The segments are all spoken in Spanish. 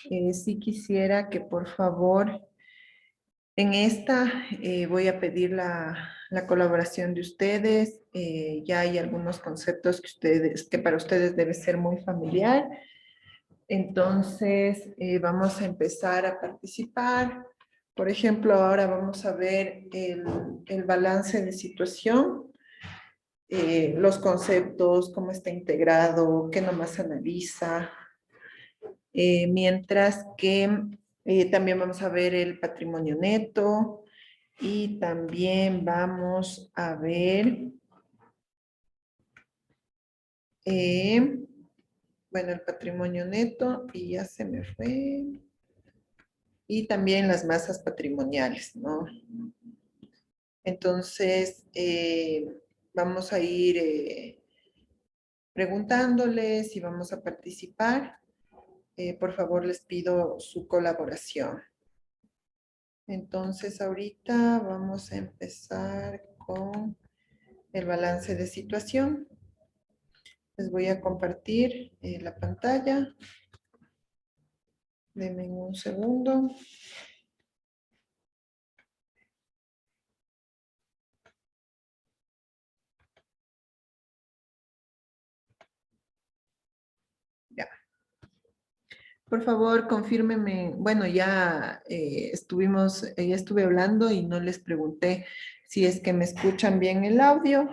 Sí quisiera que por favor en esta voy a pedir la colaboración de ustedes. Ya hay algunos conceptos que para ustedes debe ser muy familiar. Entonces vamos a empezar a participar. Por ejemplo, ahora vamos a ver el balance de situación, los conceptos, cómo está integrado, qué nomás analiza. Mientras que también vamos a ver el patrimonio neto y también vamos a ver, eh, bueno, el patrimonio neto y ya se me fue, y también las masas patrimoniales, ¿no? Entonces, vamos a ir preguntándoles y vamos a participar. Por favor, les pido su colaboración. Entonces, ahorita vamos a empezar con el balance de situación. Les voy a compartir la pantalla. Denme un segundo. Ya. Por favor, confírmenme. Bueno, ya ya estuve hablando y no les pregunté si es que me escuchan bien el audio.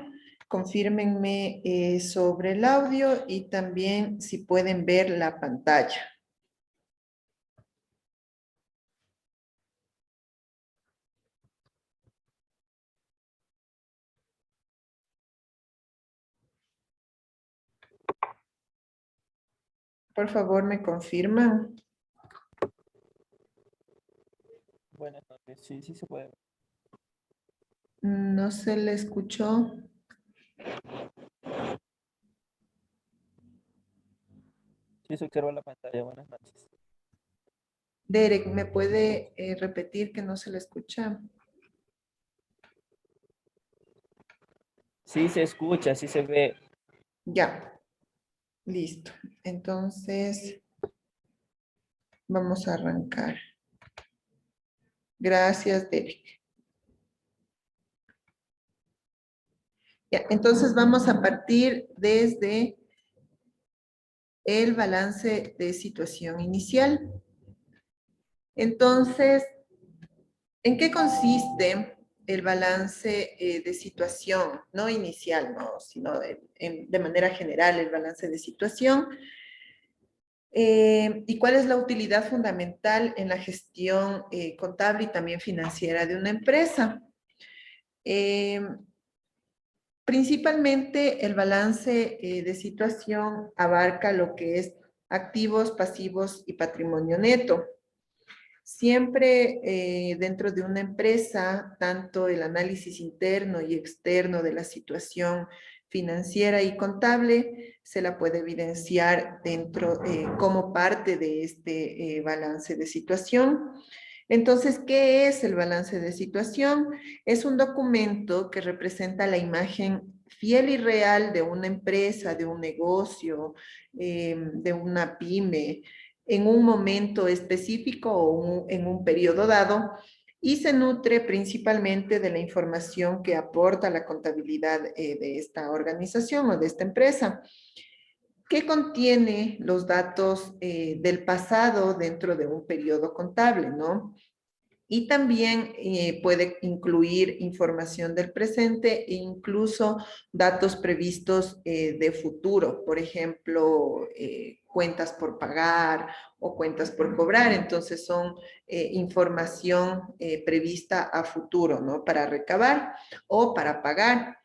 Confírmenme sobre el audio y también si pueden ver la pantalla. Por favor, me confirman. Buenas noches, sí, sí se puede ver. No se le escuchó. Sí se observa la pantalla, buenas noches. Derek, ¿me puede repetir que no se le escucha? Sí se escucha, sí se ve. Ya, listo. Entonces, vamos a arrancar. Gracias, Derek. Ya, entonces vamos a partir desde el balance de situación inicial. Entonces, ¿en qué consiste el balance de situación? No inicial, no, sino de manera general el balance de situación. ¿Y cuál es la utilidad fundamental en la gestión contable y también financiera de una empresa? Principalmente el balance de situación abarca lo que es activos, pasivos y patrimonio neto. Siempre dentro de una empresa, tanto el análisis interno y externo de la situación financiera y contable se la puede evidenciar dentro como parte de este balance de situación. Entonces, ¿qué es el balance de situación? Es un documento que representa la imagen fiel y real de una empresa, de un negocio, de una pyme, en un momento específico o en un periodo dado, y se nutre principalmente de la información que aporta la contabilidad de esta organización o de esta empresa, que contiene los datos del pasado dentro de un periodo contable, ¿no? Y también puede incluir información del presente e incluso datos previstos de futuro, por ejemplo, cuentas por pagar o cuentas por cobrar. Entonces son información prevista a futuro, ¿no? Para recabar o para pagar.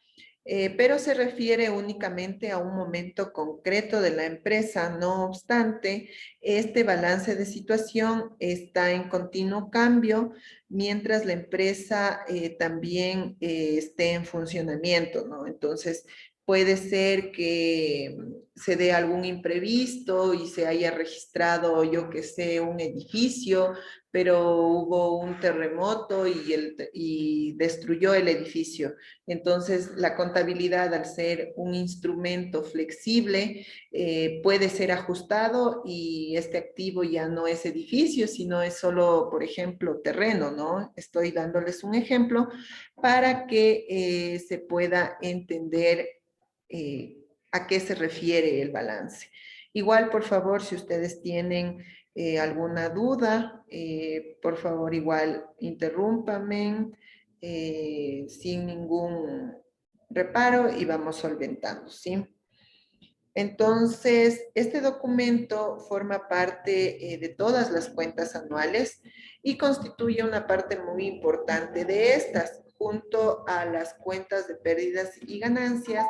Pero se refiere únicamente a un momento concreto de la empresa. No obstante, este balance de situación está en continuo cambio mientras la empresa también esté en funcionamiento, ¿no? Entonces, Puede ser que se dé algún imprevisto y se haya registrado, yo que sé, un edificio, pero hubo un terremoto y destruyó el edificio. Entonces, la contabilidad, al ser un instrumento flexible, puede ser ajustado y este activo ya no es edificio, sino es solo, por ejemplo, terreno, ¿no? Estoy dándoles un ejemplo para que se pueda entender a qué se refiere el balance. Igual, por favor, si ustedes tienen alguna duda, por favor, igual interrúmpame sin ningún reparo y vamos solventando, ¿sí? Entonces, este documento forma parte de todas las cuentas anuales y constituye una parte muy importante de estas, junto a las cuentas de pérdidas y ganancias,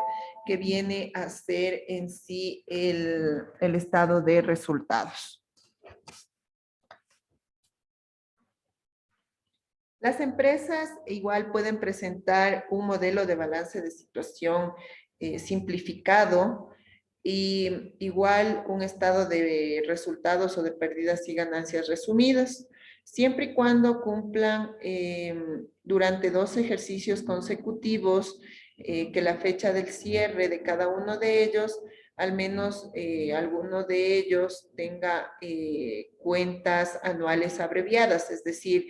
que viene a ser en sí el estado de resultados. Las empresas igual pueden presentar un modelo de balance de situación simplificado y igual un estado de resultados o de pérdidas y ganancias resumidas, siempre y cuando cumplan durante 2 ejercicios consecutivos que la fecha del cierre de cada uno de ellos, al menos alguno de ellos tenga cuentas anuales abreviadas, es decir,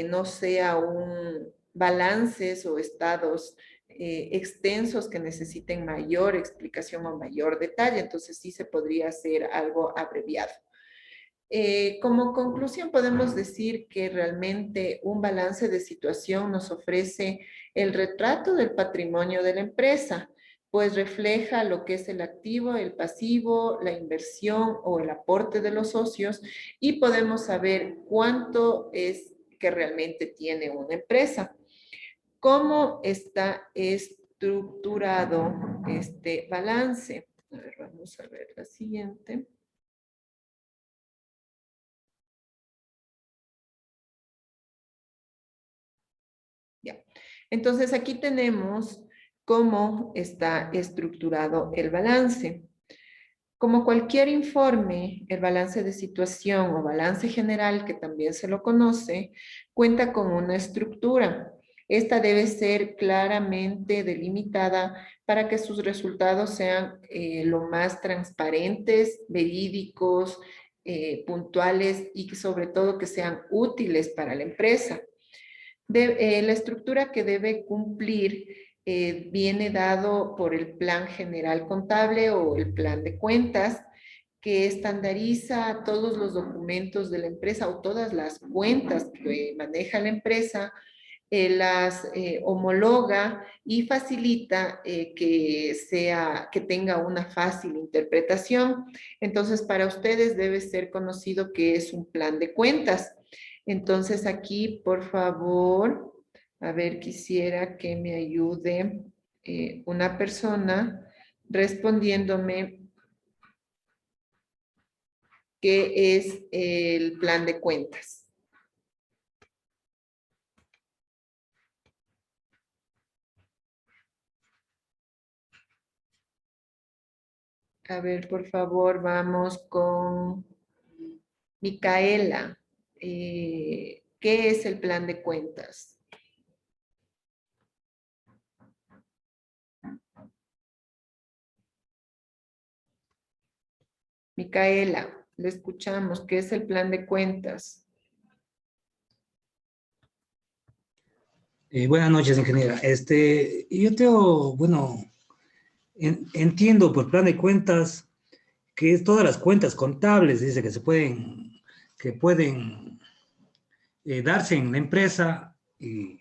no sea un balances o estados extensos que necesiten mayor explicación o mayor detalle, entonces sí se podría hacer algo abreviado. Como conclusión podemos decir que realmente un balance de situación nos ofrece el retrato del patrimonio de la empresa, pues refleja lo que es el activo, el pasivo, la inversión o el aporte de los socios y podemos saber cuánto es que realmente tiene una empresa. ¿Cómo está estructurado este balance? A ver, vamos a ver la siguiente. Ya. Entonces, aquí tenemos cómo está estructurado el balance. Como cualquier informe, el balance de situación o balance general, que también se lo conoce, cuenta con una estructura. Esta debe ser claramente delimitada para que sus resultados sean lo más transparentes, verídicos, puntuales y sobre todo que sean útiles para la empresa. La estructura que debe cumplir viene dado por el Plan General Contable o el Plan de Cuentas, que estandariza todos los documentos de la empresa o todas las cuentas que maneja la empresa, las homologa y facilita que tenga una fácil interpretación. Entonces, para ustedes debe ser conocido que es un plan de cuentas. Entonces, aquí, por favor, a ver, quisiera que me ayude una persona respondiéndome qué es el plan de cuentas. A ver, por favor, vamos con Micaela. ¿Qué es el plan de cuentas? Micaela, le escuchamos. ¿Qué es el plan de cuentas? Buenas noches, ingeniera. Yo tengo, bueno, entiendo por plan de cuentas que es todas las cuentas contables, dice que pueden darse en la empresa y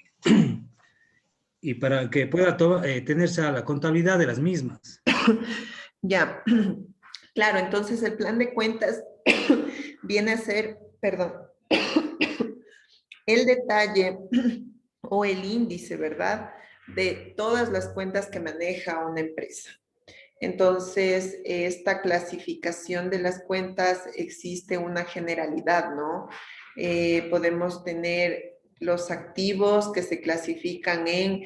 para que pueda tenerse a la contabilidad de las mismas. Ya, claro, entonces el plan de cuentas viene a ser, perdón, el detalle o el índice, ¿verdad? De todas las cuentas que maneja una empresa. Entonces, esta clasificación de las cuentas existe una generalidad, ¿no? Podemos tener los activos que se clasifican en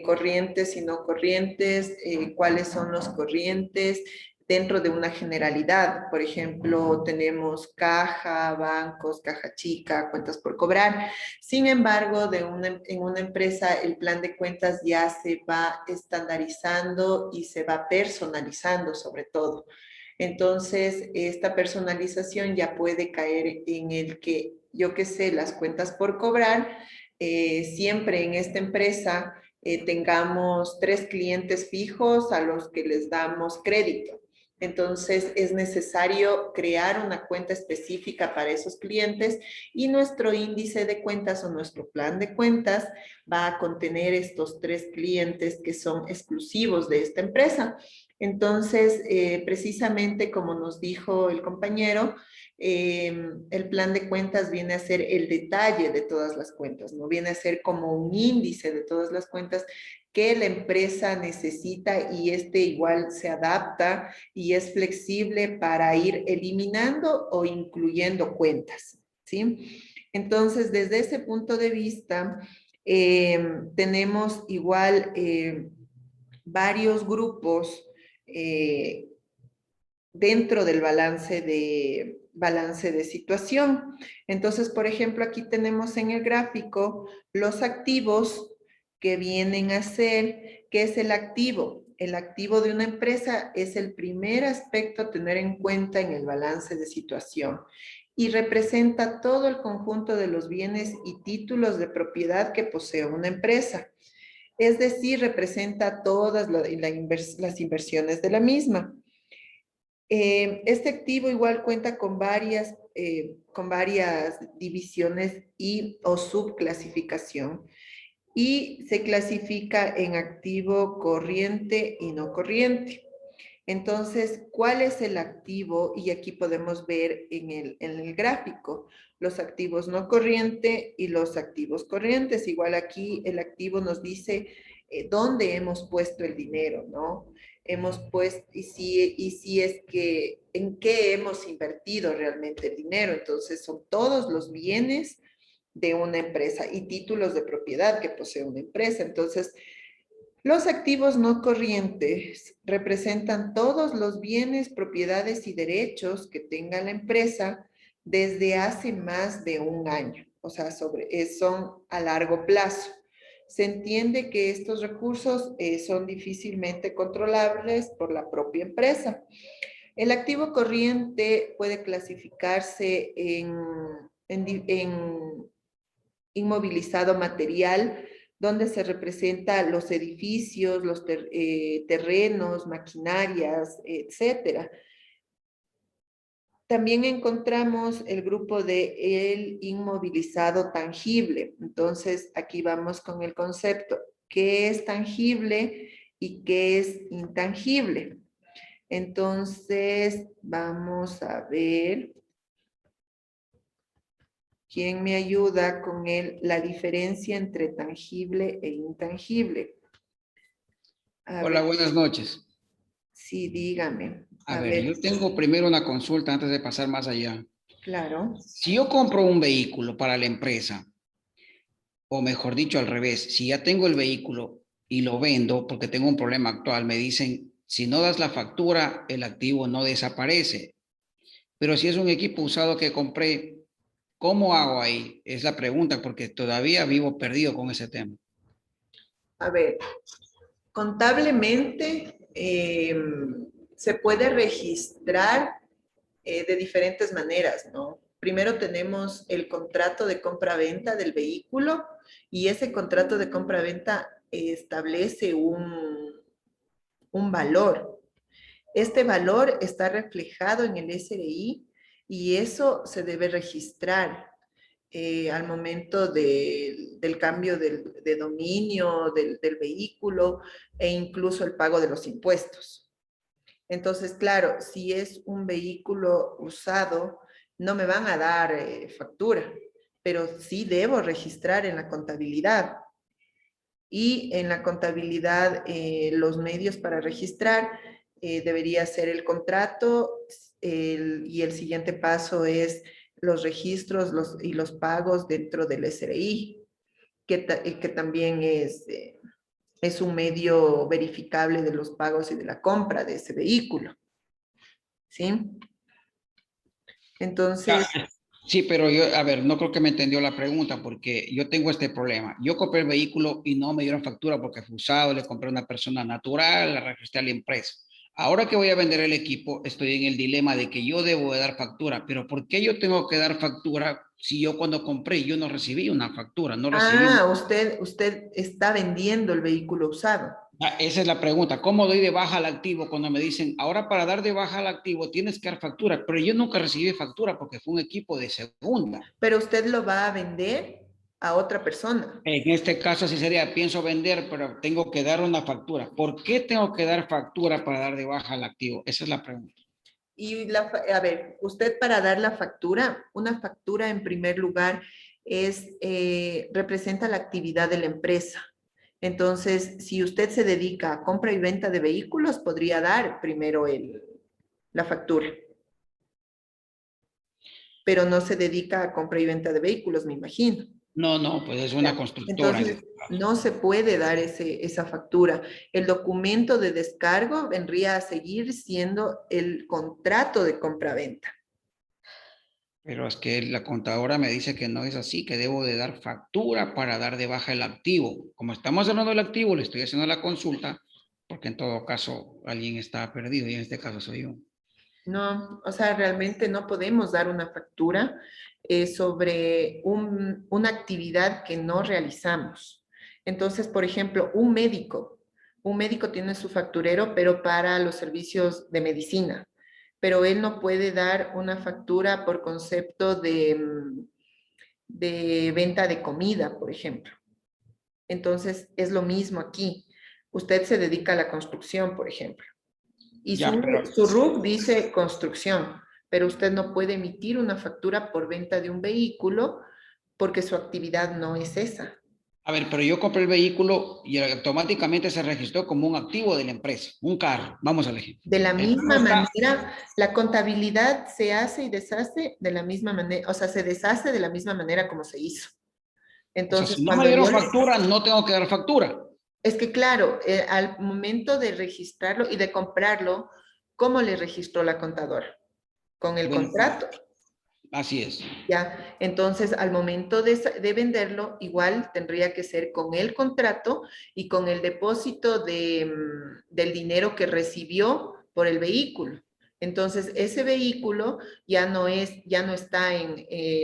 corrientes y no corrientes, cuáles son los corrientes dentro de una generalidad. Por ejemplo, tenemos caja, bancos, caja chica, cuentas por cobrar. Sin embargo, en una empresa el plan de cuentas ya se va estandarizando y se va personalizando sobre todo. Entonces, esta personalización ya puede caer en el que, yo qué sé, las cuentas por cobrar, siempre en esta empresa tengamos 3 clientes fijos a los que les damos crédito. Entonces, es necesario crear una cuenta específica para esos clientes y nuestro índice de cuentas o nuestro plan de cuentas va a contener estos 3 clientes que son exclusivos de esta empresa. Entonces, precisamente como nos dijo el compañero, el plan de cuentas viene a ser el detalle de todas las cuentas, ¿no? Viene a ser como un índice de todas las cuentas que la empresa necesita y este igual se adapta y es flexible para ir eliminando o incluyendo cuentas, ¿sí? Entonces, desde ese punto de vista, tenemos igual varios grupos dentro del balance de situación. Entonces, por ejemplo, aquí tenemos en el gráfico los activos que vienen a ser, ¿qué es el activo? El activo de una empresa es el primer aspecto a tener en cuenta en el balance de situación y representa todo el conjunto de los bienes y títulos de propiedad que posee una empresa. Es decir, representa todas las inversiones de la misma. Este activo igual cuenta con varias divisiones y o subclasificación y se clasifica en activo corriente y no corriente. Entonces, ¿cuál es el activo? Y aquí podemos ver en el gráfico los activos no corriente y los activos corrientes. Igual aquí el activo nos dice dónde hemos puesto el dinero, ¿no? Hemos puesto, y si es que, en qué hemos invertido realmente el dinero. Entonces, son todos los bienes de una empresa y títulos de propiedad que posee una empresa. Entonces, los activos no corrientes representan todos los bienes, propiedades y derechos que tenga la empresa desde hace más de un año, o sea, son a largo plazo. Se entiende que estos recursos son difícilmente controlables por la propia empresa. El activo corriente puede clasificarse en inmovilizado material, donde se representa los edificios, los terrenos, maquinarias, etcétera. También encontramos el grupo de el inmovilizado tangible. Entonces, aquí vamos con el concepto. ¿Qué es tangible y qué es intangible? Entonces, vamos a ver. ¿Quién me ayuda con la diferencia entre tangible e intangible? Hola, buenas noches. Sí, dígame. A ver, yo tengo primero una consulta antes de pasar más allá. Claro. Si yo compro un vehículo para la empresa, o mejor dicho al revés, si ya tengo el vehículo y lo vendo porque tengo un problema actual, me dicen, si no das la factura, el activo no desaparece. Pero si es un equipo usado que compré, ¿cómo hago ahí? Es la pregunta porque todavía vivo perdido con ese tema. A ver, contablemente se puede registrar de diferentes maneras, ¿no? Primero tenemos el contrato de compra-venta del vehículo y ese contrato de compra-venta establece un valor. Este valor está reflejado en el SRI y eso se debe registrar al momento del cambio de dominio del vehículo e incluso el pago de los impuestos. Entonces, claro, si es un vehículo usado, no me van a dar factura, pero sí debo registrar en la contabilidad. Y en la contabilidad, los medios para registrar debería ser el contrato y el siguiente paso es los registros y los pagos dentro del SRI, que también es un medio verificable de los pagos y de la compra de ese vehículo. ¿Sí? Entonces, Sí, pero yo, a ver, no creo que me entendió la pregunta porque yo tengo este problema. Yo compré el vehículo y no me dieron factura porque fue usado, le compré a una persona natural, la registré a la empresa. Ahora que voy a vender el equipo, estoy en el dilema de que yo debo de dar factura, pero ¿por qué yo tengo que dar factura si yo cuando compré yo no recibí una factura, no recibí una... usted está vendiendo el vehículo usado. Esa es la pregunta. ¿Cómo doy de baja al activo cuando me dicen, ahora para dar de baja al activo tienes que dar factura? Pero yo nunca recibí factura porque fue un equipo de segunda. Pero usted lo va a vender a otra persona. En este caso así sería, pienso vender, pero tengo que dar una factura. ¿Por qué tengo que dar factura para dar de baja al activo? Esa es la pregunta. Y a ver, usted para dar la factura, una factura en primer lugar representa la actividad de la empresa. Entonces, si usted se dedica a compra y venta de vehículos, podría dar primero la factura. Pero no se dedica a compra y venta de vehículos, me imagino. No, pues es una constructora. Entonces, no se puede dar esa factura. El documento de descargo vendría a seguir siendo el contrato de compra-venta. Pero es que la contadora me dice que no es así, que debo de dar factura para dar de baja el activo. Como estamos hablando del activo, le estoy haciendo la consulta, porque en todo caso alguien está perdido y en este caso soy yo. No, o sea, realmente no podemos dar una factura sobre una actividad que no realizamos. Entonces, por ejemplo, un médico tiene su facturero, pero para los servicios de medicina, pero él no puede dar una factura por concepto de venta de comida, por ejemplo. Entonces, es lo mismo aquí. Usted se dedica a la construcción, por ejemplo. Y su RUC dice construcción, pero usted no puede emitir una factura por venta de un vehículo porque su actividad no es esa. A ver, pero yo compré el vehículo y automáticamente se registró como un activo de la empresa, un carro. Vamos al ejemplo. De la misma manera, la contabilidad se hace y deshace de la misma manera, o sea, se deshace de la misma manera como se hizo. Entonces, o sea, si no me dieron factura, no tengo que dar factura. Es que claro, al momento de registrarlo y de comprarlo, ¿cómo le registró la contadora? Con el contrato. Así es. Ya, entonces al momento de venderlo, igual tendría que ser con el contrato y con el depósito del dinero que recibió por el vehículo. Entonces, ese vehículo ya no está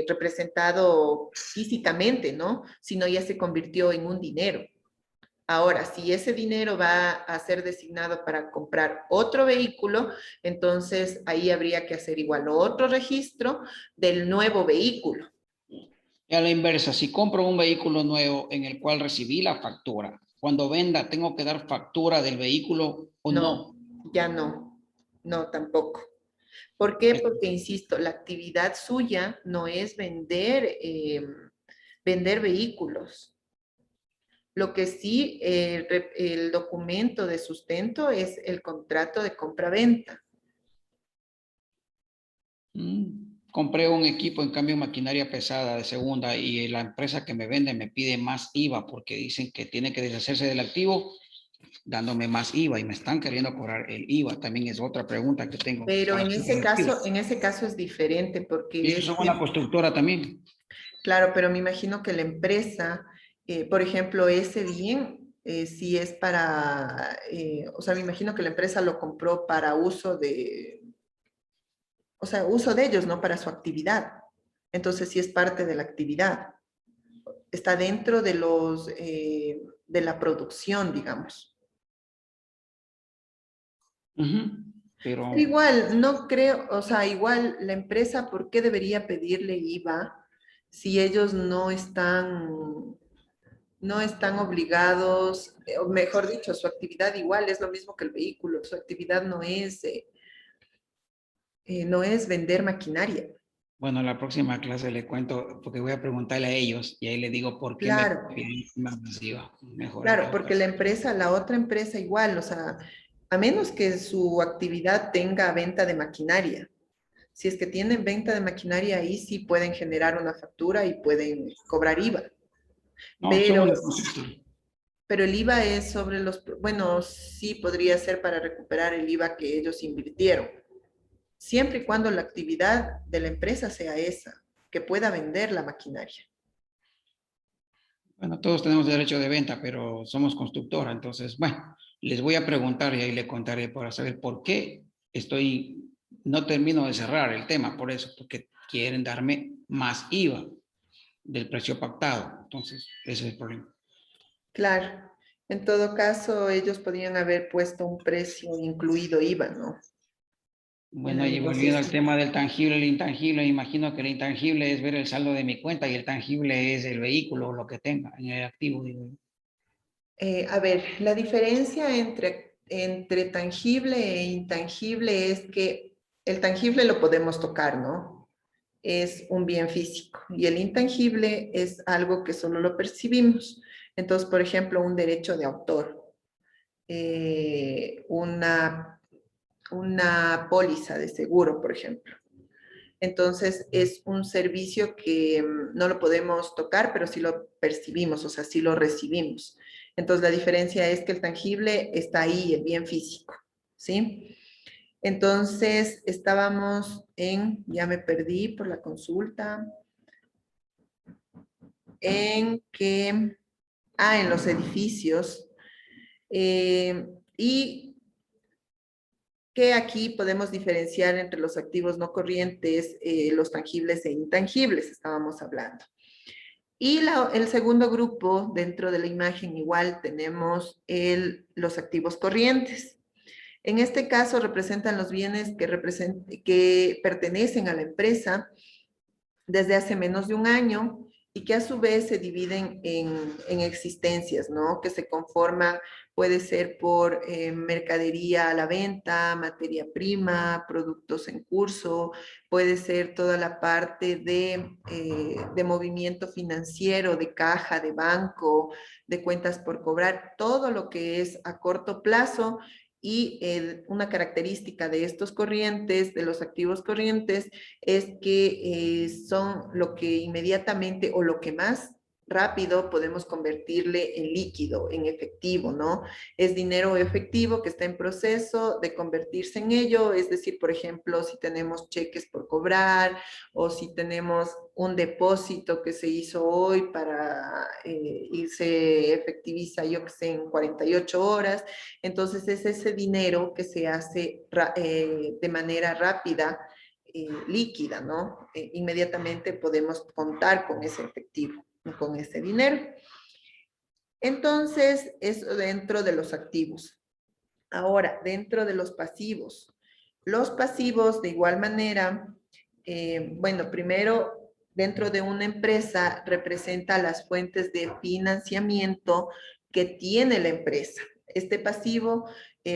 representado físicamente, ¿no? Sino ya se convirtió en un dinero. Ahora, si ese dinero va a ser designado para comprar otro vehículo, entonces ahí habría que hacer igual otro registro del nuevo vehículo. Y a la inversa, si compro un vehículo nuevo en el cual recibí la factura, cuando venda, ¿tengo que dar factura del vehículo o no? Ya no, no tampoco. ¿Por qué? Porque, insisto, la actividad suya no es vender vehículos. Lo que sí, el documento de sustento es el contrato de compra-venta. Compré un equipo en cambio maquinaria pesada de segunda y la empresa que me vende me pide más IVA porque dicen que tiene que deshacerse del activo dándome más IVA y me están queriendo cobrar el IVA. También es otra pregunta que tengo. Pero en ese caso es diferente porque... Y eso es una constructora también. Claro, pero me imagino que la empresa, por ejemplo, ese bien, si es para, o sea, me imagino que la empresa lo compró para uso uso de ellos, ¿no? Para su actividad. Entonces, sí es parte de la actividad. Está dentro de de la producción, digamos. Pero Igual, no creo, o sea, igual la empresa, ¿por qué debería pedirle IVA si ellos no están obligados, o mejor dicho, su actividad igual es lo mismo que el vehículo, su actividad no es vender maquinaria. bueno, la próxima clase le cuento, porque voy a preguntarle a ellos y ahí le digo por qué Claro, me piden más masiva. Mejor. claro, porque la otra empresa igual, o sea, a menos que su actividad tenga venta de maquinaria. Si es que tienen venta de maquinaria, ahí sí pueden generar una factura y pueden cobrar IVA. No, Pero, pero el IVA es sobre los, bueno, sí podría ser para recuperar el IVA que ellos invirtieron, siempre y cuando la actividad de la empresa sea esa, que pueda vender la maquinaria. Bueno, todos tenemos derecho de venta, pero somos constructora, entonces, bueno, les voy a preguntar y ahí le contaré para saber por qué no termino de cerrar el tema, por eso, porque quieren darme más IVA del precio pactado. Entonces, ese es el problema. Claro, en todo caso, ellos podrían haber puesto un precio incluido IVA, ¿no? En Bueno, la y volviendo al negociación. tema del tangible y el intangible, imagino que el intangible es ver el saldo de mi cuenta y el tangible es el vehículo o lo que tenga en el activo, digo. A ver, la diferencia entre tangible e intangible es que el tangible lo podemos tocar, ¿no? Es un bien físico y el intangible es algo que solo lo percibimos. Entonces, por ejemplo, un derecho de autor, una póliza de seguro, por ejemplo. Entonces, es un servicio que no lo podemos tocar, pero sí lo percibimos, o sea, sí lo recibimos. Entonces, la diferencia es que el tangible está ahí, el bien físico, ¿sí? Entonces, estábamos ya me perdí por la consulta, en los edificios, y que aquí podemos diferenciar entre los activos no corrientes, los tangibles e intangibles, estábamos hablando. Y el segundo grupo, dentro de la imagen igual tenemos los activos corrientes. En este caso representan los bienes que pertenecen a la empresa desde hace menos de un año y que a su vez se dividen en existencias, ¿no? Que se conforman, puede ser por mercadería a la venta, materia prima, productos en curso, puede ser toda la parte de movimiento financiero, de caja, de banco, de cuentas por cobrar, todo lo que es a corto plazo. Y una característica de estos corrientes, de los activos corrientes, es que son lo que inmediatamente o lo que más rápido podemos convertirle en líquido, en efectivo, ¿no? Es dinero efectivo que está en proceso de convertirse en ello, es decir, por ejemplo, si tenemos cheques por cobrar o si tenemos un depósito que se hizo hoy y se efectiviza, yo que sé, en 48 horas, entonces es ese dinero que se hace de manera rápida, líquida, ¿no? Inmediatamente podemos contar con ese efectivo, con ese dinero. Entonces, eso dentro de los activos. Ahora, dentro de los pasivos. Los pasivos, de igual manera, bueno, primero, dentro de una empresa representa las fuentes de financiamiento que tiene la empresa. Este pasivo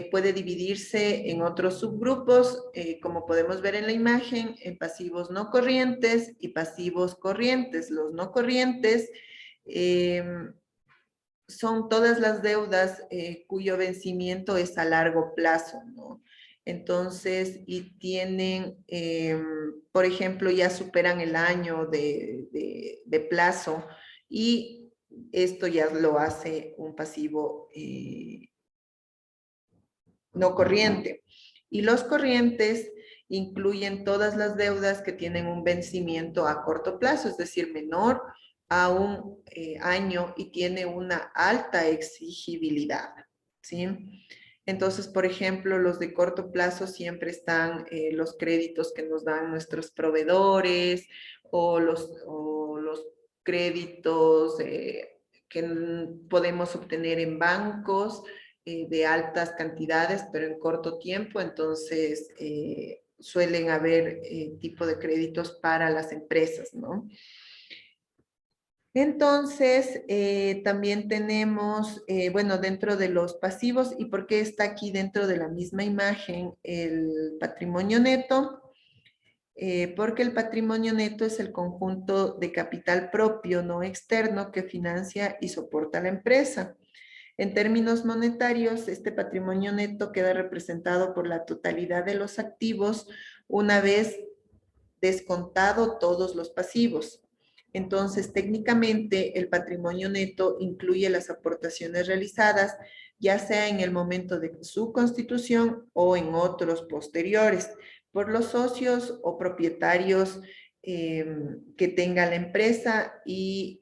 puede dividirse en otros subgrupos, como podemos ver en la imagen, en pasivos no corrientes y pasivos corrientes. Los no corrientes son todas las deudas cuyo vencimiento es a largo plazo, ¿no? Entonces, y tienen, por ejemplo, ya superan el año de plazo y esto ya lo hace un pasivo no corriente. Y los corrientes incluyen todas las deudas que tienen un vencimiento a corto plazo, es decir, menor a un año y tiene una alta exigibilidad, ¿sí? Entonces, por ejemplo, los de corto plazo siempre están los créditos que nos dan nuestros proveedores o los créditos que podemos obtener en bancos de altas cantidades, pero en corto tiempo, entonces suelen haber tipo de créditos para las empresas, ¿no? Entonces, también tenemos, bueno, dentro de los pasivos, ¿y por qué está aquí dentro de la misma imagen el patrimonio neto? Porque el patrimonio neto es el conjunto de capital propio, no externo, que financia y soporta la empresa. En términos monetarios, este patrimonio neto queda representado por la totalidad de los activos una vez descontado todos los pasivos. Entonces, técnicamente, el patrimonio neto incluye las aportaciones realizadas, ya sea en el momento de su constitución o en otros posteriores, por los socios o propietarios que tenga la empresa y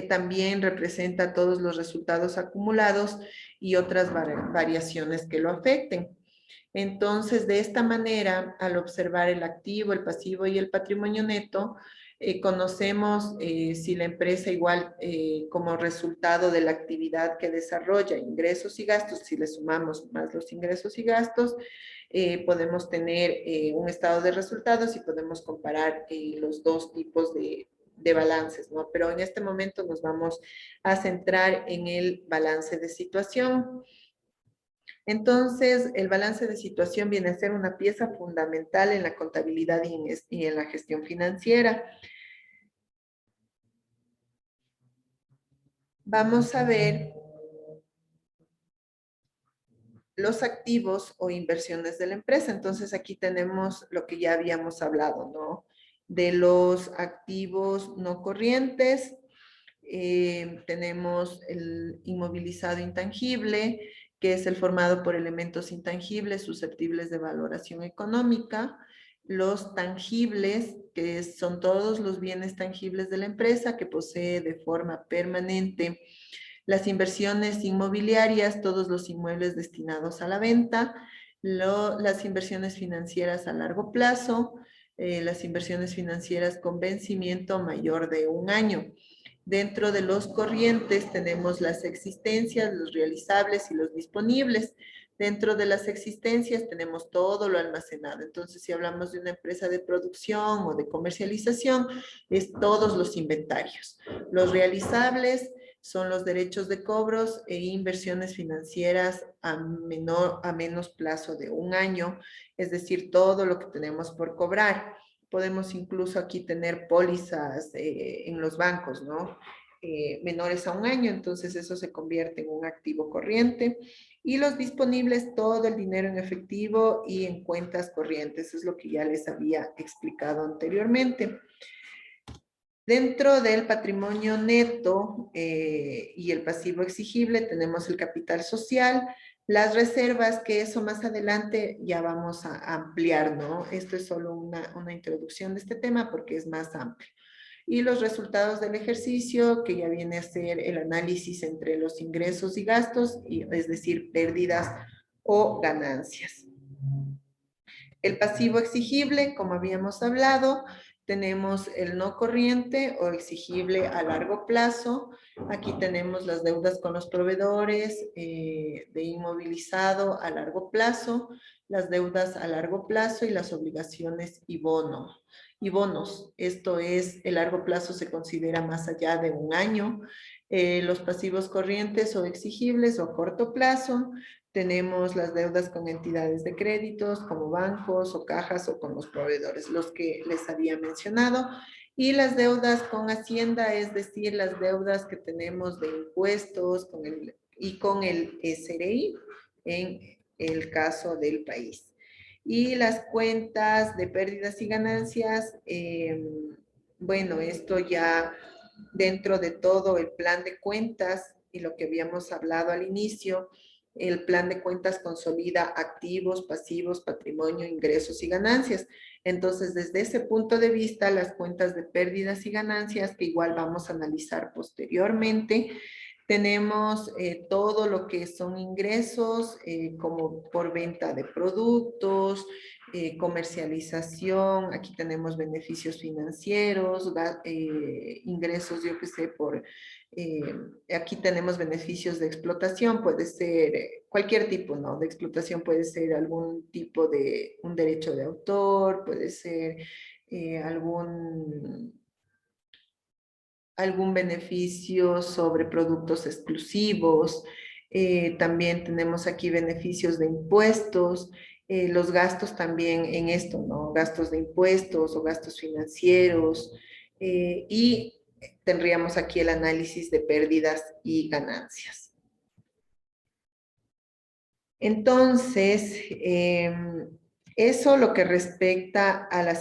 también representa todos los resultados acumulados y otras variaciones que lo afecten. Entonces, de esta manera, al observar el activo, el pasivo y el patrimonio neto, conocemos si la empresa igual como resultado de la actividad que desarrolla, ingresos y gastos, si le sumamos más los ingresos y gastos, podemos tener un estado de resultados y podemos comparar los dos tipos de balances, ¿no? Pero en este momento nos vamos a centrar en el balance de situación. Entonces, el balance de situación viene a ser una pieza fundamental en la contabilidad y en la gestión financiera. Vamos a ver los activos o inversiones de la empresa. Entonces, aquí tenemos lo que ya habíamos hablado, ¿no? De los activos no corrientes, tenemos el inmovilizado intangible, que es el formado por elementos intangibles susceptibles de valoración económica, los tangibles, que son todos los bienes tangibles de la empresa que posee de forma permanente, las inversiones inmobiliarias, todos los inmuebles destinados a la venta, las inversiones financieras a largo plazo, las inversiones financieras con vencimiento mayor de 1 año. Dentro de los corrientes tenemos las existencias, los realizables y los disponibles. Dentro de las existencias tenemos todo lo almacenado. Entonces, si hablamos de una empresa de producción o de comercialización, es todos los inventarios. Los realizables son los derechos de cobros e inversiones financieras a menos plazo de 1 año, es decir, todo lo que tenemos por cobrar. Podemos incluso aquí tener pólizas en los bancos, ¿no? Menores a 1 año, entonces eso se convierte en un activo corriente. Y los disponibles, todo el dinero en efectivo y en cuentas corrientes, es lo que ya les había explicado anteriormente. Dentro del patrimonio neto y el pasivo exigible tenemos el capital social, las reservas, que eso más adelante ya vamos a ampliar, ¿no? Esto es solo una introducción de este tema porque es más amplio. Y los resultados del ejercicio, que ya viene a ser el análisis entre los ingresos y gastos, es decir, pérdidas o ganancias. El pasivo exigible, como habíamos hablado, tenemos el no corriente o exigible a largo plazo. Aquí tenemos las deudas con los proveedores de inmovilizado a largo plazo, las deudas a largo plazo y las obligaciones y bonos. Esto es, el largo plazo se considera más allá de 1 año. Los pasivos corrientes o exigibles o a corto plazo. Tenemos las deudas con entidades de créditos como bancos o cajas o con los proveedores, los que les había mencionado. Y las deudas con Hacienda, es decir, las deudas que tenemos de impuestos con el SRI en el caso del país. Y las cuentas de pérdidas y ganancias, bueno, esto ya dentro de todo el plan de cuentas y lo que habíamos hablado al inicio, el plan de cuentas consolida activos, pasivos, patrimonio, ingresos y ganancias. Entonces, desde ese punto de vista, las cuentas de pérdidas y ganancias, que igual vamos a analizar posteriormente, tenemos todo lo que son ingresos, como por venta de productos, comercialización, aquí tenemos beneficios financieros, ingresos, yo que sé, aquí tenemos beneficios de explotación, puede ser cualquier tipo, ¿no? De explotación puede ser algún tipo de un derecho de autor, puede ser algún beneficio sobre productos exclusivos. También tenemos aquí beneficios de impuestos, los gastos también en esto, ¿no? Gastos de impuestos o gastos financieros. Y tendríamos aquí el análisis de pérdidas y ganancias. Entonces, Eso lo que respecta a la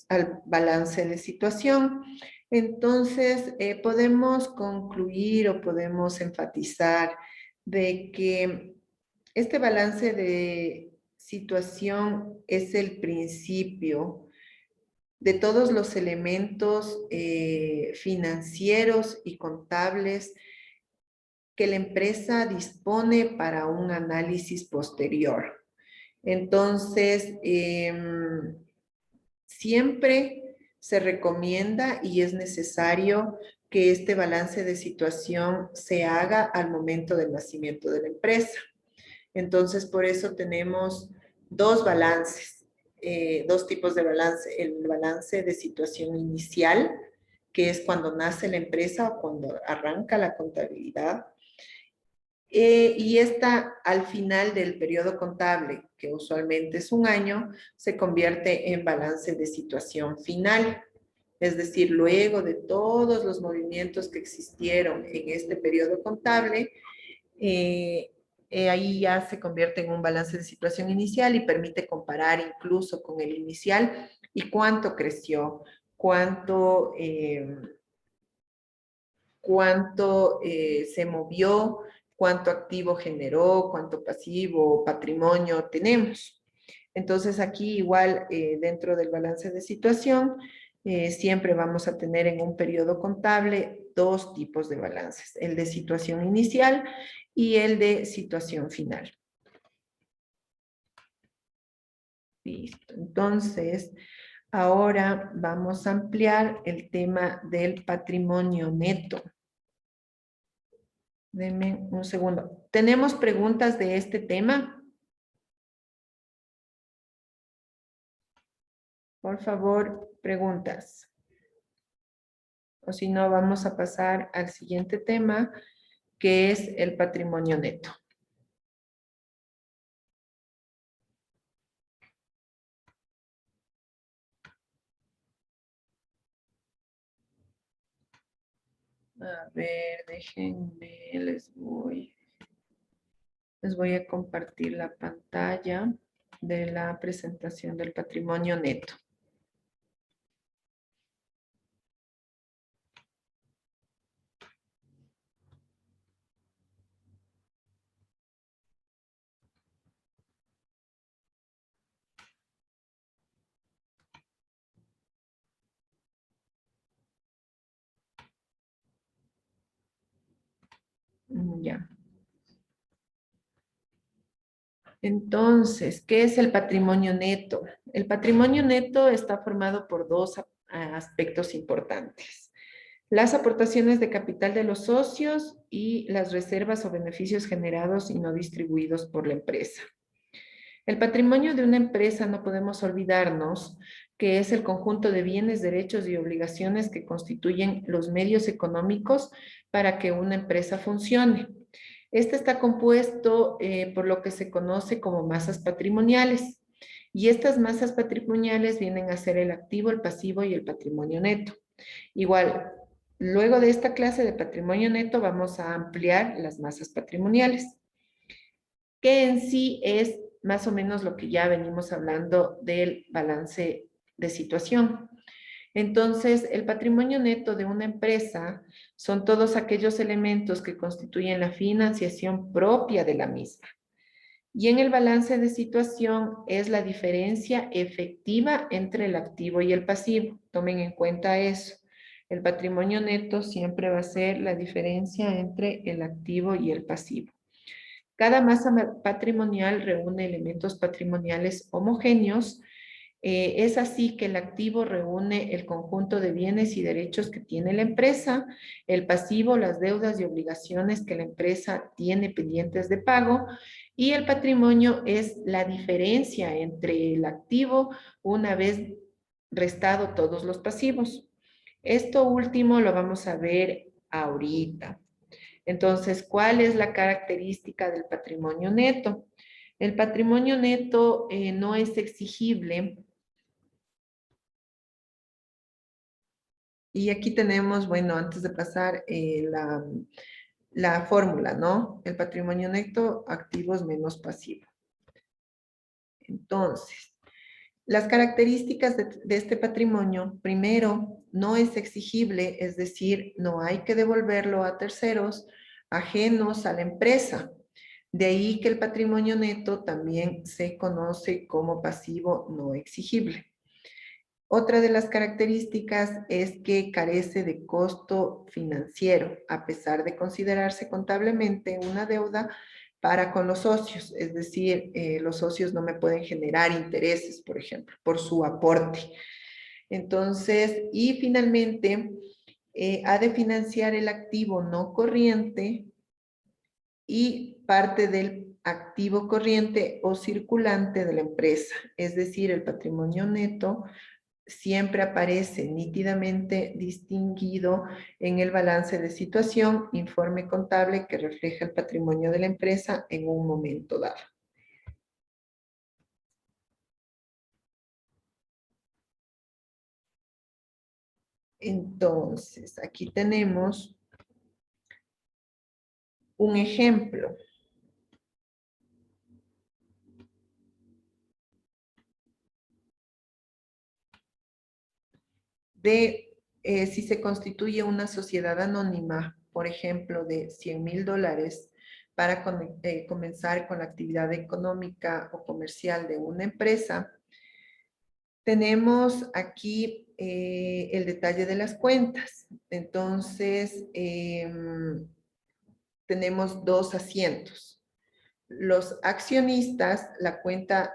al balance de situación. Entonces, podemos concluir o podemos enfatizar de que este balance de situación es el principio de todos los elementos financieros y contables que la empresa dispone para un análisis posterior. Entonces, siempre se recomienda y es necesario que este balance de situación se haga al momento del nacimiento de la empresa. Entonces, por eso tenemos dos balances, dos tipos de balance. El balance de situación inicial, que es cuando nace la empresa o cuando arranca la contabilidad. Y esta al final del periodo contable, que usualmente es un año, se convierte en balance de situación final. Es decir, luego de todos los movimientos que existieron en este periodo contable, ahí ya se convierte en un balance de situación inicial y permite comparar incluso con el inicial y cuánto creció, cuánto se movió, cuánto activo generó, cuánto pasivo, patrimonio tenemos. Entonces aquí igual dentro del balance de situación, siempre vamos a tener en un periodo contable dos tipos de balances, el de situación inicial y el de situación final. Listo, entonces ahora vamos a ampliar el tema del patrimonio neto. Denme un segundo. ¿Tenemos preguntas de este tema? Por favor, preguntas. O si no, vamos a pasar al siguiente tema, que es el patrimonio neto. A ver, déjenme, les voy a compartir la pantalla de la presentación del patrimonio neto. Ya. Entonces, ¿qué es el patrimonio neto? El patrimonio neto está formado por dos aspectos importantes. Las aportaciones de capital de los socios y las reservas o beneficios generados y no distribuidos por la empresa. El patrimonio de una empresa no podemos olvidarnos que es el conjunto de bienes, derechos y obligaciones que constituyen los medios económicos para que una empresa funcione. Este está compuesto por lo que se conoce como masas patrimoniales. Y estas masas patrimoniales vienen a ser el activo, el pasivo y el patrimonio neto. Igual, luego de esta clase de patrimonio neto vamos a ampliar las masas patrimoniales, que en sí es más o menos lo que ya venimos hablando del balance de situación. Entonces, el patrimonio neto de una empresa son todos aquellos elementos que constituyen la financiación propia de la misma. Y en el balance de situación es la diferencia efectiva entre el activo y el pasivo. Tomen en cuenta eso. El patrimonio neto siempre va a ser la diferencia entre el activo y el pasivo. Cada masa patrimonial reúne elementos patrimoniales homogéneos. Es así que el activo reúne el conjunto de bienes y derechos que tiene la empresa, el pasivo, las deudas y obligaciones que la empresa tiene pendientes de pago, y el patrimonio es la diferencia entre el activo una vez restado todos los pasivos. Esto último lo vamos a ver ahorita. Entonces, ¿cuál es la característica del patrimonio neto? El patrimonio neto no es exigible. Y aquí tenemos, bueno, antes de pasar la fórmula, ¿no? El patrimonio neto, activos menos pasivos. Entonces, Las características de este patrimonio, primero, no es exigible, es decir, no hay que devolverlo a terceros ajenos a la empresa. De ahí que el patrimonio neto también se conoce como pasivo no exigible. Otra de las características es que carece de costo financiero, a pesar de considerarse contablemente una deuda para con los socios, es decir, los socios no me pueden generar intereses, por ejemplo, por su aporte. Entonces, y finalmente, ha de financiar el activo no corriente y parte del activo corriente o circulante de la empresa, es decir, el patrimonio neto siempre aparece nítidamente distinguido en el balance de situación, informe contable que refleja el patrimonio de la empresa en un momento dado. Entonces, aquí tenemos un ejemplo. De si se constituye una sociedad anónima, por ejemplo, de $100,000 para comenzar con la actividad económica o comercial de una empresa, tenemos aquí el detalle de las cuentas. Entonces, tenemos dos asientos. Los accionistas, la cuenta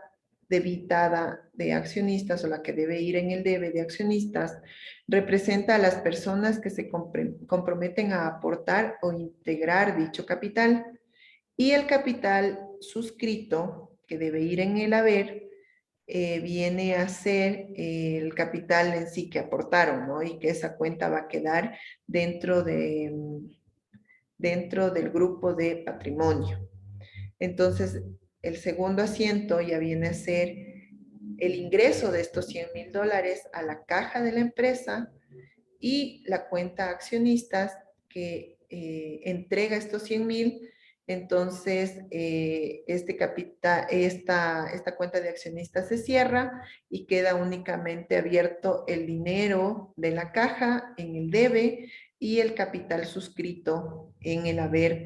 debitada de accionistas o la que debe ir en el debe de accionistas, representa a las personas que se comprometen a aportar o integrar dicho capital. Y el capital suscrito, que debe ir en el haber, viene a ser el capital en sí que aportaron, ¿no? Y que esa cuenta va a quedar dentro del grupo de patrimonio. Entonces, el segundo asiento ya viene a ser el ingreso de estos $100,000 a la caja de la empresa y la cuenta accionistas que entrega estos 100,000. Entonces, esta cuenta de accionistas se cierra y queda únicamente abierto el dinero de la caja en el debe y el capital suscrito en el haber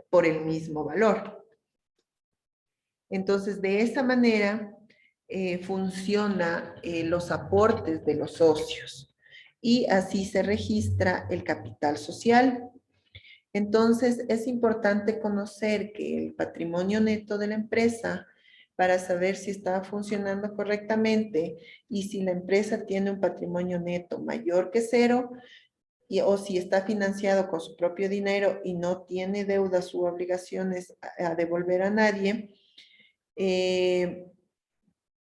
por el mismo valor. Entonces, de esa manera funciona los aportes de los socios y así se registra el capital social. Entonces, es importante conocer que el patrimonio neto de la empresa, para saber si está funcionando correctamente y si la empresa tiene un patrimonio neto mayor que cero, o si está financiado con su propio dinero y no tiene deudas u obligaciones a devolver a nadie,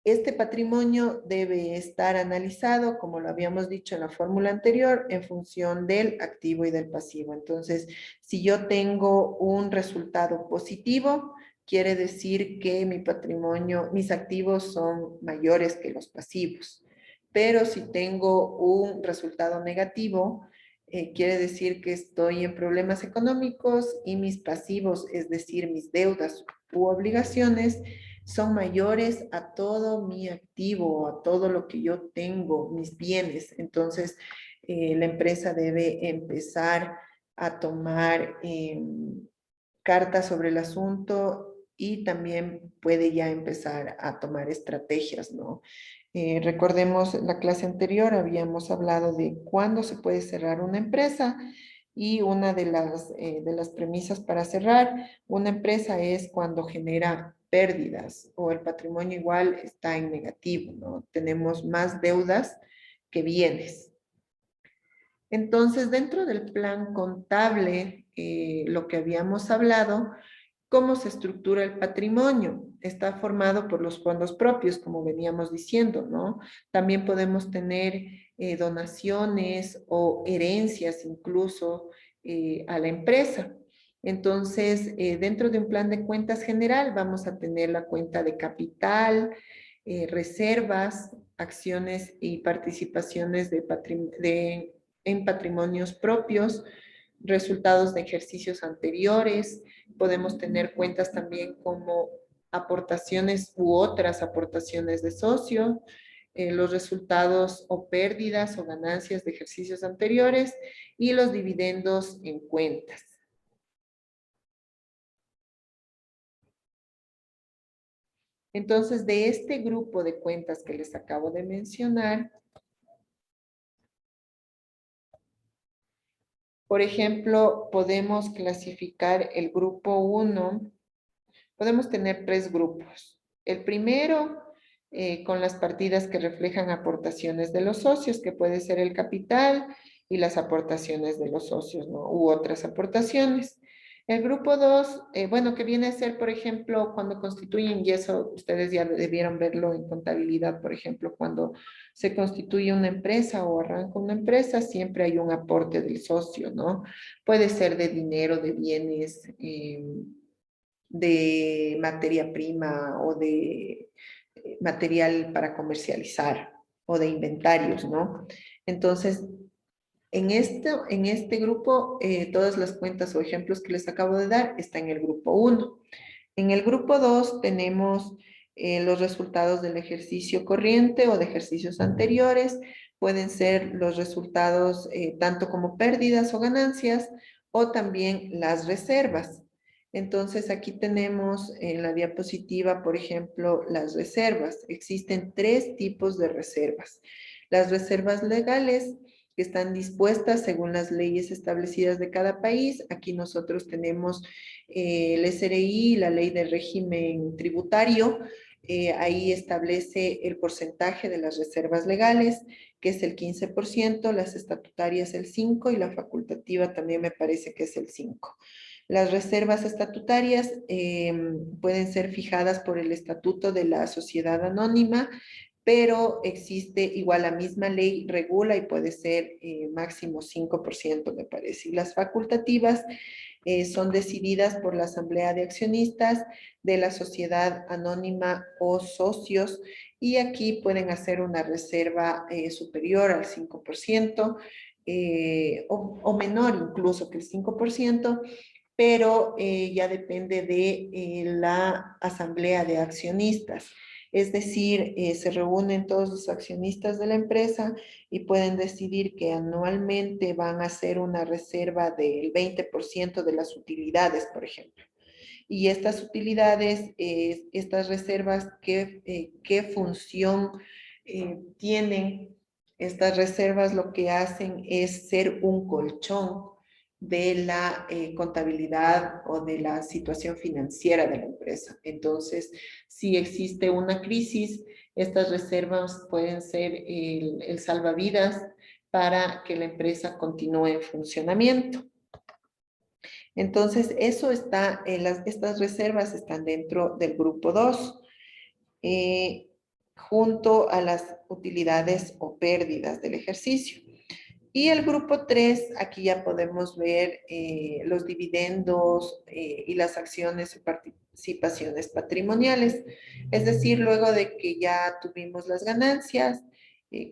este patrimonio debe estar analizado, como lo habíamos dicho en la fórmula anterior, en función del activo y del pasivo. Entonces, si yo tengo un resultado positivo, quiere decir que mi patrimonio, mis activos son mayores que los pasivos. Pero si tengo un resultado negativo, quiere decir que estoy en problemas económicos y mis pasivos, es decir, mis deudas u obligaciones, son mayores a todo mi activo, a todo lo que yo tengo, mis bienes. Entonces, la empresa debe empezar a tomar cartas sobre el asunto y también puede ya empezar a tomar estrategias, ¿no? Recordemos la clase anterior, habíamos hablado de cuándo se puede cerrar una empresa y una de las premisas para cerrar una empresa es cuando genera pérdidas o el patrimonio igual está en negativo, ¿no? Tenemos más deudas que bienes. Entonces, dentro del plan contable, lo que habíamos hablado, ¿cómo se estructura el patrimonio? Está formado por los fondos propios, como veníamos diciendo, ¿no? También podemos tener donaciones o herencias incluso a la empresa. Entonces, dentro de un plan de cuentas general vamos a tener la cuenta de capital, reservas, acciones y participaciones en patrimonios propios, resultados de ejercicios anteriores. Podemos tener cuentas también como aportaciones u otras aportaciones de socio, los resultados o pérdidas o ganancias de ejercicios anteriores y los dividendos en cuentas. Entonces, de este grupo de cuentas que les acabo de mencionar, por ejemplo, podemos clasificar el grupo 1, podemos tener 3 grupos. El primero, con las partidas que reflejan aportaciones de los socios, que puede ser el capital y las aportaciones de los socios, ¿no? U otras aportaciones. El grupo 2, bueno, que viene a ser, por ejemplo, cuando constituyen, y eso ustedes ya debieron verlo en contabilidad, por ejemplo, cuando se constituye una empresa o arranca una empresa, siempre hay un aporte del socio, ¿no? Puede ser de dinero, de bienes, de materia prima o de material para comercializar o de inventarios, ¿no? Entonces, en este grupo, todas las cuentas o ejemplos que les acabo de dar están en el grupo 1. En el grupo 2 tenemos los resultados del ejercicio corriente o de ejercicios anteriores. Pueden ser los resultados tanto como pérdidas o ganancias o también las reservas. Entonces, aquí tenemos en la diapositiva, por ejemplo, las reservas. Existen 3 tipos de reservas. Las reservas legales, que están dispuestas según las leyes establecidas de cada país. Aquí nosotros tenemos el SRI, la ley de régimen tributario. Ahí establece el porcentaje de las reservas legales, que es el 15%, las estatutarias el 5% y la facultativa también me parece que es el 5%. Las reservas estatutarias pueden ser fijadas por el estatuto de la sociedad anónima, pero existe igual la misma ley regula y puede ser máximo 5%, me parece. Y las facultativas son decididas por la asamblea de accionistas de la sociedad anónima o socios, y aquí pueden hacer una reserva superior al 5%, o menor incluso que el 5%, pero ya depende de la asamblea de accionistas. Es decir, se reúnen todos los accionistas de la empresa y pueden decidir que anualmente van a hacer una reserva del 20% de las utilidades, por ejemplo. Y estas utilidades, estas reservas, ¿qué función tienen? Estas reservas lo que hacen es ser un colchón de la contabilidad o de la situación financiera de la empresa. Entonces, si existe una crisis, estas reservas pueden ser el salvavidas para que la empresa continúe en funcionamiento. Entonces, eso está, estas reservas están dentro del grupo 2, junto a las utilidades o pérdidas del ejercicio. Y el grupo 3, aquí ya podemos ver los dividendos y las acciones y participaciones patrimoniales. Es decir, luego de que ya tuvimos las ganancias,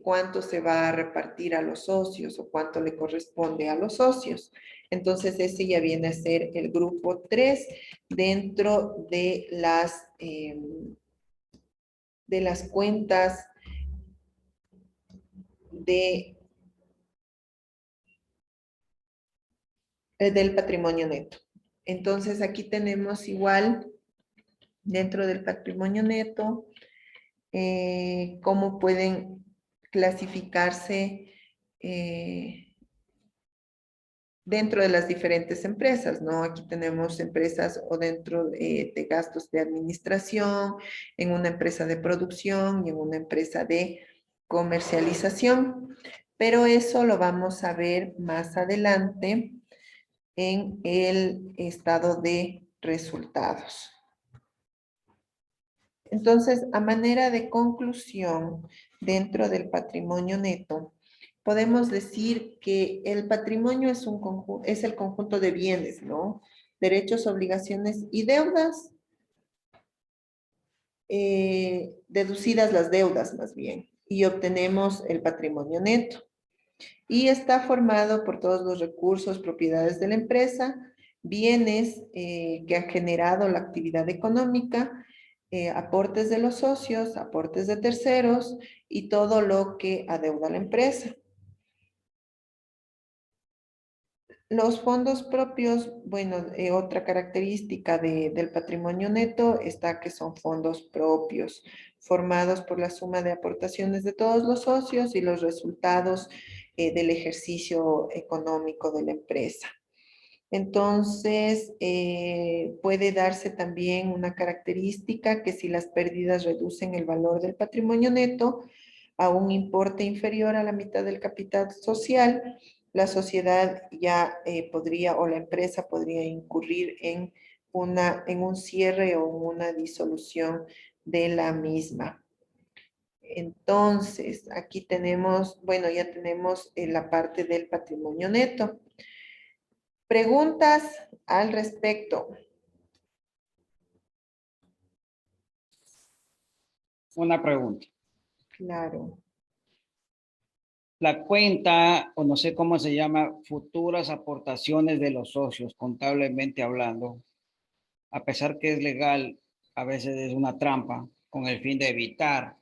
cuánto se va a repartir a los socios o cuánto le corresponde a los socios. Entonces, ese ya viene a ser el grupo 3 dentro de las cuentas del patrimonio neto. Entonces, aquí tenemos igual, dentro del patrimonio neto, cómo pueden clasificarse dentro de las diferentes empresas, ¿no? Aquí tenemos empresas o dentro de gastos de administración, en una empresa de producción y en una empresa de comercialización. Pero eso lo vamos a ver más adelante en el estado de resultados. Entonces, a manera de conclusión, dentro del patrimonio neto, podemos decir que el patrimonio es el conjunto de bienes, ¿no? Derechos, obligaciones y deudas, deducidas las deudas más bien, y obtenemos el patrimonio neto. Y está formado por todos los recursos, propiedades de la empresa, bienes que han generado la actividad económica, aportes de los socios, aportes de terceros y todo lo que adeuda la empresa. Los fondos propios, bueno, otra característica del patrimonio neto está que son fondos propios, formados por la suma de aportaciones de todos los socios y los resultados del ejercicio económico de la empresa. Entonces, puede darse también una característica que si las pérdidas reducen el valor del patrimonio neto a un importe inferior a la mitad del capital social, la sociedad ya podría o la empresa podría incurrir en un cierre o una disolución de la misma. Entonces, aquí tenemos, bueno, ya tenemos la parte del patrimonio neto. Preguntas al respecto. Una pregunta. Claro. La cuenta, o no sé cómo se llama, futuras aportaciones de los socios, contablemente hablando, a pesar que es legal, a veces es una trampa con el fin de evitar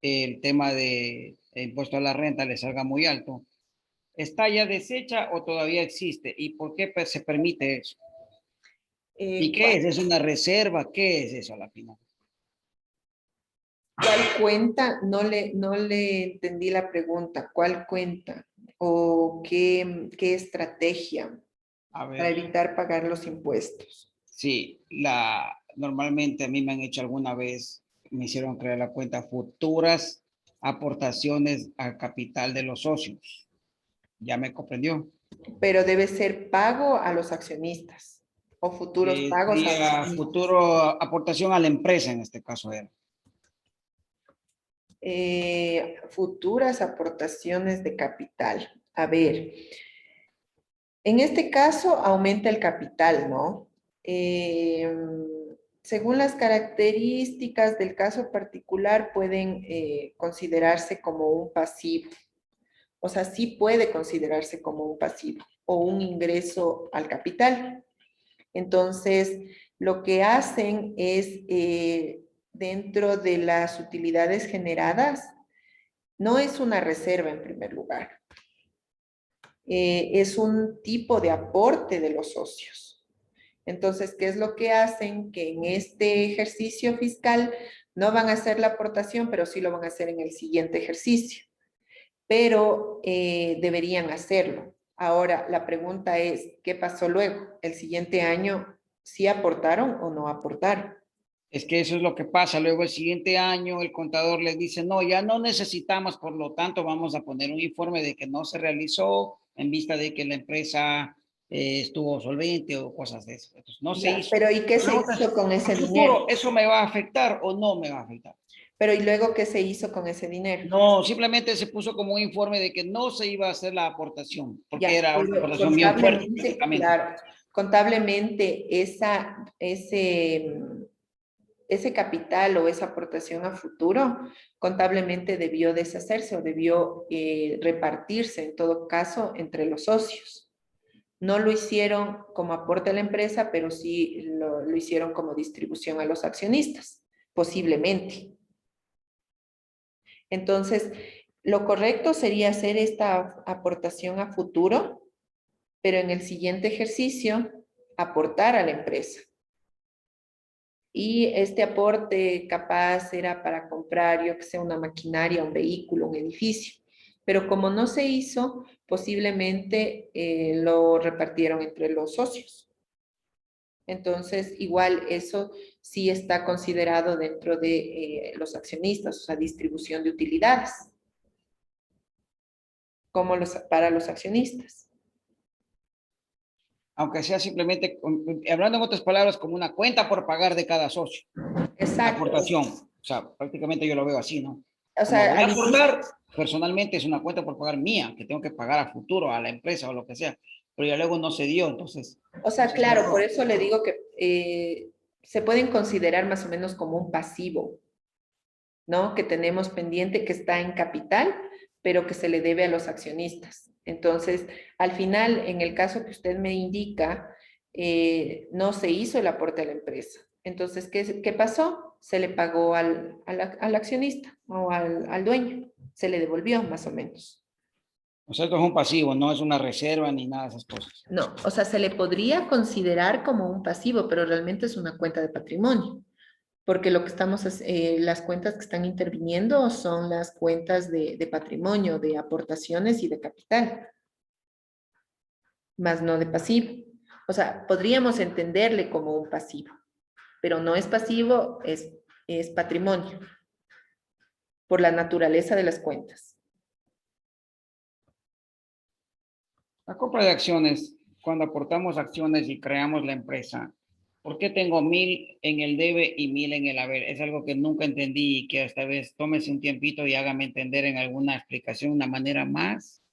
el tema de impuesto a la renta le salga muy alto. ¿Está ya deshecha o todavía existe? ¿Y por qué se permite eso? ¿Y qué es? ¿Es una reserva? ¿Qué es eso a la final? ¿Cuál cuenta? No le entendí la pregunta. ¿Cuál cuenta? ¿O qué estrategia A para ver, evitar pagar los impuestos? sí, normalmente a mí me han hecho alguna vez, me hicieron crear la cuenta futuras aportaciones al capital de los socios. ¿Ya me comprendió? Pero debe ser pago a los accionistas o futuros pagos a Sería accionistas. futuro aportación a la empresa en este caso era. Futuras aportaciones de capital. A ver, en este caso aumenta el capital, ¿no? Según las características del caso particular pueden considerarse como un pasivo. O sea, sí puede considerarse como un pasivo o un ingreso al capital. Entonces, lo que hacen es, dentro de las utilidades generadas, no es una reserva en primer lugar, es un tipo de aporte de los socios. Entonces, ¿qué es lo que hacen? Que en este ejercicio fiscal no van a hacer la aportación, pero sí lo van a hacer en el siguiente ejercicio. Pero deberían hacerlo. Ahora, la pregunta es, ¿qué pasó luego? ¿El siguiente año sí aportaron o no aportaron? Es que eso es lo que pasa. Luego el siguiente año el contador les dice, no, ya no necesitamos, por lo tanto vamos a poner un informe de que no se realizó en vista de que la empresa estuvo solvente o cosas de eso. Entonces, no se Ya, hizo. pero ¿y qué se Pregunta es, hizo con ¿a ese futuro dinero? eso me va a afectar o no me va a afectar? Pero ¿y luego qué se hizo con ese dinero? No, simplemente se puso como un informe de que no se iba a hacer la aportación, porque Ya, era una pero aportación bien fuerte contablemente, prácticamente. claro, contablemente ese capital o esa aportación a futuro, contablemente debió deshacerse o debió repartirse en todo caso entre los socios. No lo hicieron como aporte a la empresa, pero sí lo hicieron como distribución a los accionistas, posiblemente. Entonces, lo correcto sería hacer esta aportación a futuro, pero en el siguiente ejercicio aportar a la empresa. Y este aporte capaz era para comprar, yo que sé, una maquinaria, un vehículo, un edificio. Pero como no se hizo, posiblemente lo repartieron entre los socios. Entonces, igual eso sí está considerado dentro de los accionistas, o sea, distribución de utilidades, como para los accionistas. Aunque sea simplemente, hablando en otras palabras, como una cuenta por pagar de cada socio. La Exacto. aportación. O sea, prácticamente yo lo veo así, ¿no? O Como sea, voy a aportar, personalmente es una cuenta por pagar mía, que tengo que pagar a futuro a la empresa o lo que sea, pero ya luego no se dio, entonces. o sea, Eso es un claro, por error. eso le digo que se pueden considerar más o menos como un pasivo, ¿no? Que tenemos pendiente que está en capital, pero que se le debe a los accionistas. Entonces, al final, en el caso que usted me indica, no se hizo el aporte a la empresa. Entonces, ¿qué pasó? Se le pagó al accionista o al dueño. Se le devolvió más o menos. O sea, esto es un pasivo, no es una reserva ni nada de esas cosas. No, o sea, se le podría considerar como un pasivo, pero realmente es una cuenta de patrimonio. Porque lo que las cuentas que están interviniendo son las cuentas de patrimonio, de aportaciones y de capital, más no de pasivo. O sea, podríamos entenderle como un pasivo, pero no es pasivo, es patrimonio, por la naturaleza de las cuentas. La compra de acciones, cuando aportamos acciones y creamos la empresa, ¿por qué tengo 1000 en el debe y 1000 en el haber? Es algo que nunca entendí y que esta vez tómese un tiempito y hágame entender en alguna explicación, una manera más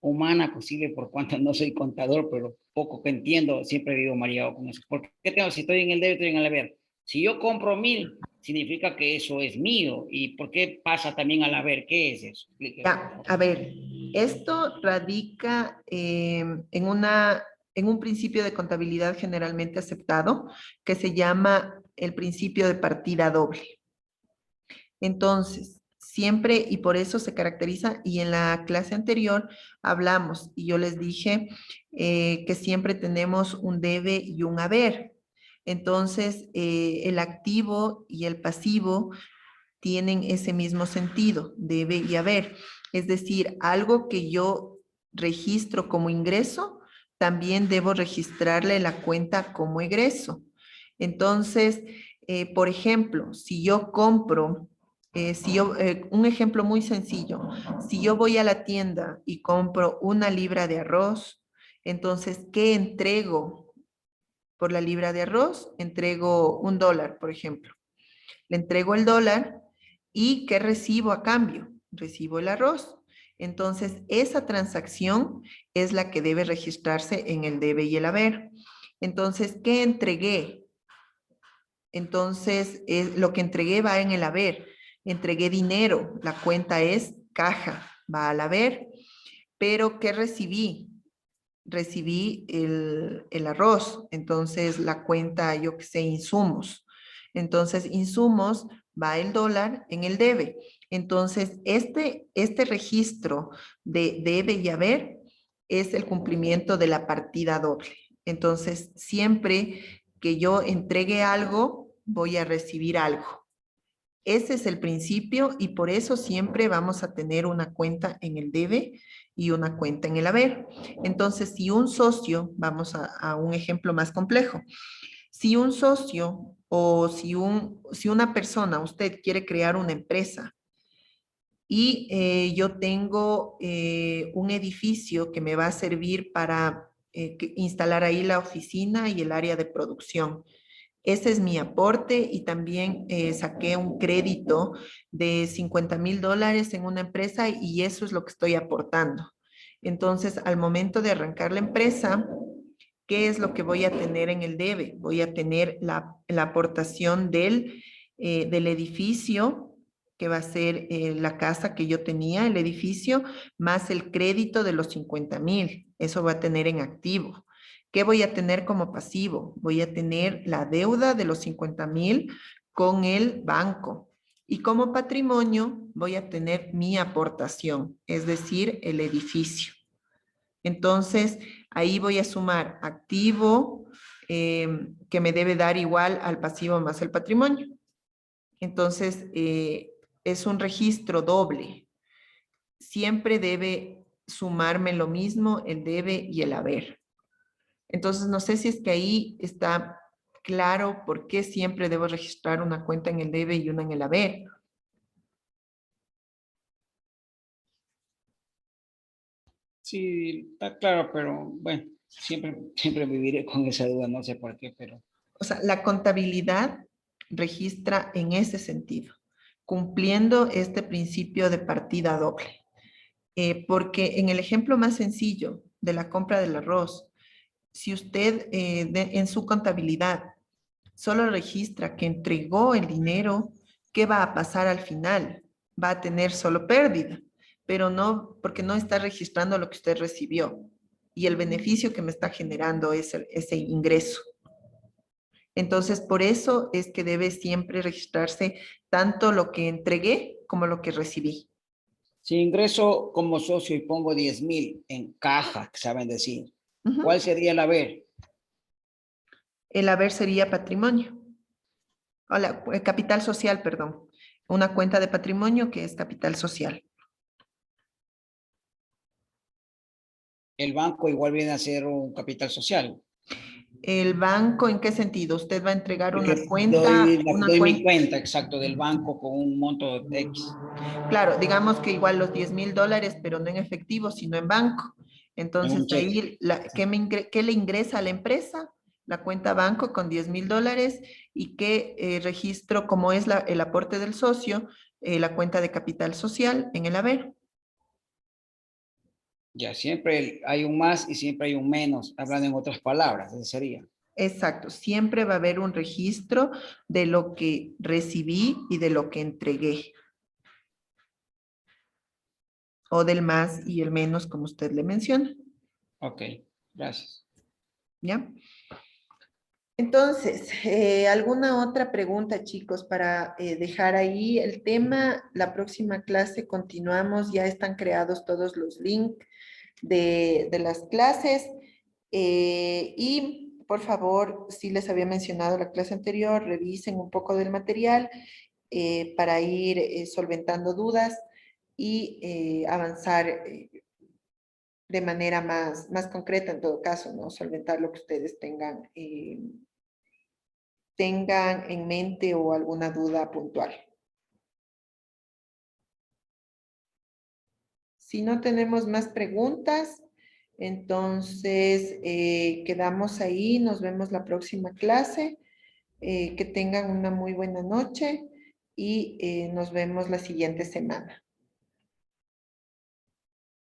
humana posible, por cuanto no soy contador, pero poco que entiendo, siempre vivo mareado con eso. ¿Por qué tengo, si estoy en el debe, estoy en el haber? Si yo compro 1000, significa que eso es mío. ¿Y por qué pasa también al haber? ¿Qué es eso? Explíqueme. Ya, a ver, esto radica en un principio de contabilidad generalmente aceptado que se llama el principio de partida doble. Entonces, siempre, y por eso se caracteriza, y en la clase anterior hablamos, y yo les dije que siempre tenemos un debe y un haber. Entonces, el activo y el pasivo tienen ese mismo sentido, debe y haber. Es decir, algo que yo registro como ingreso, también debo registrarle la cuenta como egreso. Entonces, por ejemplo, si yo compro, un ejemplo muy sencillo, si yo voy a la tienda y compro 1 libra de arroz, entonces, ¿qué entrego por la libra de arroz? Entrego $1, por ejemplo. Le entrego el dólar y ¿qué recibo a cambio? Recibo el arroz. Entonces, esa transacción es la que debe registrarse en el debe y el haber. Entonces, ¿qué entregué? Entonces, lo que entregué va en el haber. Entregué dinero, la cuenta es caja, va al haber. Pero, ¿qué recibí? Recibí el arroz, entonces la cuenta, yo que sé, insumos. Entonces, insumos va el dólar en el debe. Entonces, este registro de debe y haber es el cumplimiento de la partida doble. Entonces, siempre que yo entregue algo, voy a recibir algo. Ese es el principio y por eso siempre vamos a tener una cuenta en el debe y una cuenta en el haber. Entonces, si un socio, vamos a un ejemplo más complejo, si un socio o si una persona, usted quiere crear una empresa y yo tengo un edificio que me va a servir para instalar ahí la oficina y el área de producción. Ese es mi aporte y también saqué un crédito de $50,000 en una empresa y eso es lo que estoy aportando. Entonces, al momento de arrancar la empresa, ¿qué es lo que voy a tener en el debe? Voy a tener la aportación del edificio, que va a ser la casa que yo tenía, el edificio, más el crédito de los 50,000. Eso va a tener en activo. ¿Qué voy a tener como pasivo? Voy a tener la deuda de los 50,000 con el banco. Y como patrimonio voy a tener mi aportación, es decir, el edificio. Entonces, ahí voy a sumar activo que me debe dar igual al pasivo más el patrimonio. Entonces, es un registro doble. Siempre debe sumarme lo mismo el debe y el haber. Entonces, no sé si es que ahí está claro por qué siempre debo registrar una cuenta en el debe y una en el haber. Sí, está claro, pero bueno, siempre viviré con esa duda, no sé por qué, pero... O sea, la contabilidad registra en ese sentido, cumpliendo este principio de partida doble. Porque en el ejemplo más sencillo de la compra del arroz, si usted en su contabilidad solo registra que entregó el dinero, ¿qué va a pasar al final? Va a tener solo pérdida, pero no, porque no está registrando lo que usted recibió y el beneficio que me está generando ese ingreso. Entonces, por eso es que debe siempre registrarse tanto lo que entregué como lo que recibí. Si ingreso como socio y pongo 10,000 en caja, que saben decir, Ujú. ¿cuál sería el haber? El haber sería patrimonio. Hola, capital social, perdón. Una cuenta de patrimonio que es capital social. El banco igual viene a ser un capital social. ¿El banco en qué sentido? Usted va a entregar una Porque cuenta, doy mi cuenta exacto del banco con un monto X. Claro, digamos que igual los $10,000, pero no en efectivo, sino en banco. En Entonces un cheque. ahí, ¿qué le ingresa a la empresa? La cuenta banco con $10,000 y qué registro, como es el aporte del socio, la cuenta de capital social en el haber. Ya, siempre hay un más y siempre hay un menos, hablando en otras palabras, eso sería. Exacto, siempre va a haber un registro de lo que recibí y de lo que entregué. O del más y el menos, como usted le menciona. Ok, gracias. ¿Ya? Entonces, ¿alguna otra pregunta, chicos, para dejar ahí el tema? La próxima clase continuamos, ya están creados todos los links de las clases. Y por favor, si les había mencionado la clase anterior, revisen un poco del material para ir solventando dudas y avanzar de manera más concreta en todo caso, ¿no? Solventar lo que ustedes tengan en mente o alguna duda puntual. Si no tenemos más preguntas, entonces quedamos ahí, nos vemos la próxima clase. Que tengan una muy buena noche y nos vemos la siguiente semana.